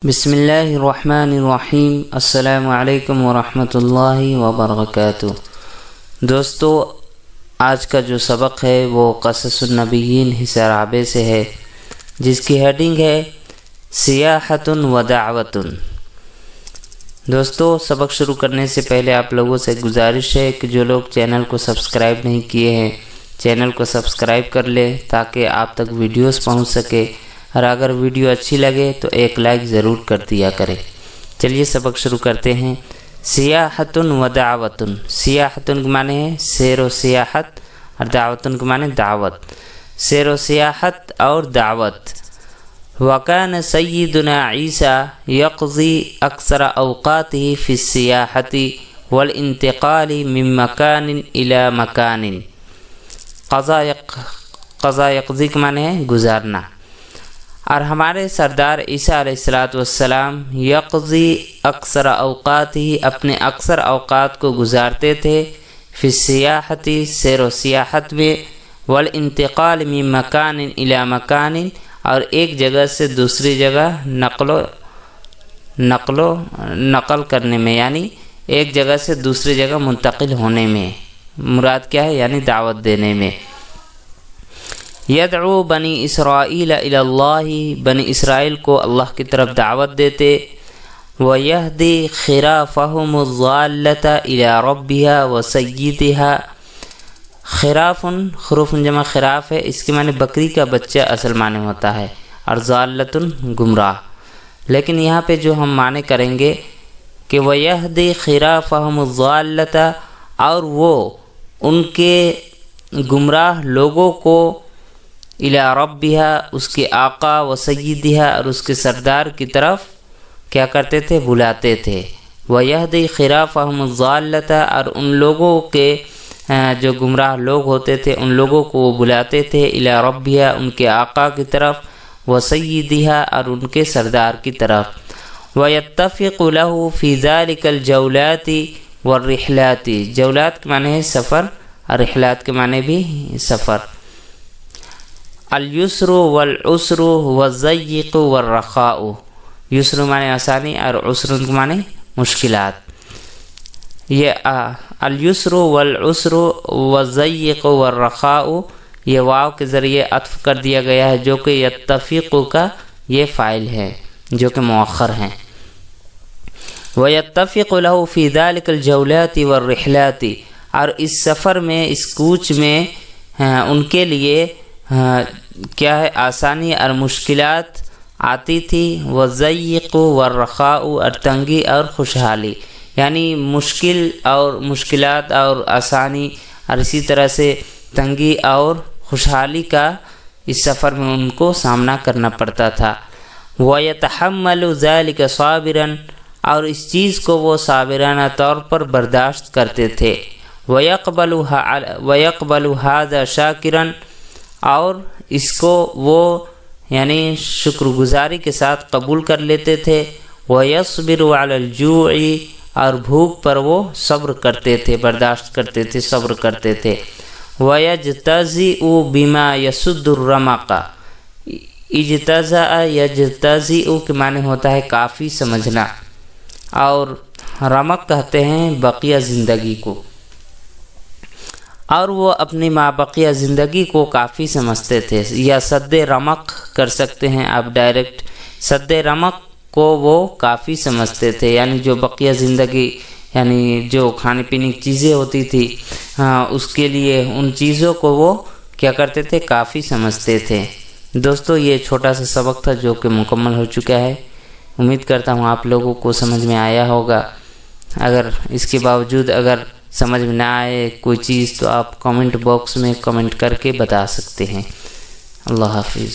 بسم اللہ الرحمن الرحیم۔ السلام علیکم ورحمۃ اللہ وبرکاتہ۔ دوستو، آج کا جو سبق ہے وہ قصص النبیین حصہ رابع سے ہے، جس کی ہیڈنگ ہے سیاحت و دعوت۔ دوستو، سبق شروع کرنے سے پہلے آپ لوگوں سے گزارش ہے کہ جو لوگ چینل کو سبسکرائب نہیں کیے ہیں چینل کو سبسکرائب کر لیں تاکہ آپ تک ویڈیوز پہنچ سکے، اور اگر ویڈیو اچھی لگے تو ایک لائک ضرور کر دیا کریں۔ چلیے سبق شروع کرتے ہیں۔ سیاحت و دعوت۔ سیاحت کے معنی ہے سیر و سیاحت، اور دعوت کے معنی دعوت۔ سیر و سیاحت اور دعوت۔ وَكَانَ سَيِّدُنَا عِيسَى يَقْضِي أَكْثَرَ أَوْقَاتِهِ فِي السِّيَاحَةِ وَالْإِنْتِقَالِ مِنْ مَكَانٍ إِلَى مَكَانٍ۔ قضا یقضی کے معنی ہے گزارنا۔ اور ہمارے سردار عیسیٰ علیہ السلام یقضی اکثر اوقات ہی اپنے اکثر اوقات کو گزارتے تھے فی السیاحتی سیر و سیاحت میں، والانتقال من مکان الی مکان اور ایک جگہ سے دوسری جگہ نقل کرنے میں، یعنی ایک جگہ سے دوسری جگہ منتقل ہونے میں۔ مراد کیا ہے؟ یعنی دعوت دینے میں۔ یدعو بنی اسرائیل الی اللہ، بنی اسرائیل کو اللہ کی طرف دعوت دیتے۔ ویہدی خرافہم الضالۃ الی ربہا وسیدہا۔ خراف، خروف جمع خراف ہے، اس کے معنی بکری کا بچہ اصل معنی ہوتا ہے، اور ضالۃ گمراہ۔ لیکن یہاں پہ جو ہم معنی کریں گے کہ ویہدی خرافہم الضالۃ، اور وہ ان کے گمراہ لوگوں کو الی ربہا، اس کے آقا و سیدہا، اور اس کے سردار کی طرف کیا کرتے تھے؟ بلاتے تھے۔ ویہدی خرافہم الضالۃ، اور ان لوگوں کے جو گمراہ لوگ ہوتے تھے ان لوگوں کو وہ بلاتے تھے الی ربہا، ان کے آقا کی طرف، و سیدہا، اور ان کے سردار کی طرف۔ ویتفق لہ فی ذلک الجولات والرحلات۔ جولات کے معنی ہے سفر، اور رحلات کے معنی بھی سفر۔ الیسر والعسر والضیق والرخاء۔ یسر معنی آسانی، اور عسر کے معنی مشکلات۔ یہ الیسر والعسر والضیق والرخاء، یہ واو کے ذریعے عطف کر دیا گیا ہے، جو کہ یتفق کا یہ فاعل ہے، جو کہ مؤخر ہیں۔ وَيَتَّفِقُ لَهُ فِي ذَلِكَ الْجَوْلَاتِ وَالرِّحْلَاتِ، اور اس سفر میں، اس کوچ میں ان کے لیے کیا ہے؟ آسانی اور مشکلات آتی تھی۔ وَالضَّيِّقُ وَالرَّخَاءُ، اور تنگی اور خوشحالی، یعنی مشکل اور مشکلات اور آسانی، اور اسی طرح سے تنگی اور خوشحالی کا اس سفر میں ان کو سامنا کرنا پڑتا تھا۔ وَيَتَحَمَّلُ ذَلِكَ صَابِرًا، اور اس چیز کو وہ صابرانہ طور پر برداشت کرتے تھے۔ وَيَقْبَلُ هَذَا شَاكِرًا، اور اس کو وہ یعنی شکر گزاری کے ساتھ قبول کر لیتے تھے۔ وَيَصْبِرُ عَلَى الْجُوعِ، اور بھوک پر وہ صبر کرتے تھے، برداشت کرتے تھے، صبر کرتے تھے۔ وَيَجْتَزِئُ بِمَا يَسُدُّ الرَّمَقَ۔ اجتزاء یجتزئ کے معنی ہوتا ہے کافی سمجھنا، اور رمق کہتے ہیں بقیہ زندگی کو، اور وہ اپنی مابقیہ زندگی کو کافی سمجھتے تھے، یا سد رمق کر سکتے ہیں آپ ڈائریکٹ۔ سد رمق کو وہ کافی سمجھتے تھے، یعنی جو بقیہ زندگی، یعنی جو کھانے پینے کی چیزیں ہوتی تھی اس کے لیے ان چیزوں کو وہ کیا کرتے تھے؟ کافی سمجھتے تھے۔ دوستو، یہ چھوٹا سا سبق تھا جو کہ مکمل ہو چکا ہے۔ امید کرتا ہوں آپ لوگوں کو سمجھ میں آیا ہوگا۔ اگر اس کے باوجود اگر سمجھ میں نہ آئے کوئی چیز تو آپ کامنٹ باکس میں کامنٹ کر کے بتا سکتے ہیں۔ اللہ حافظ۔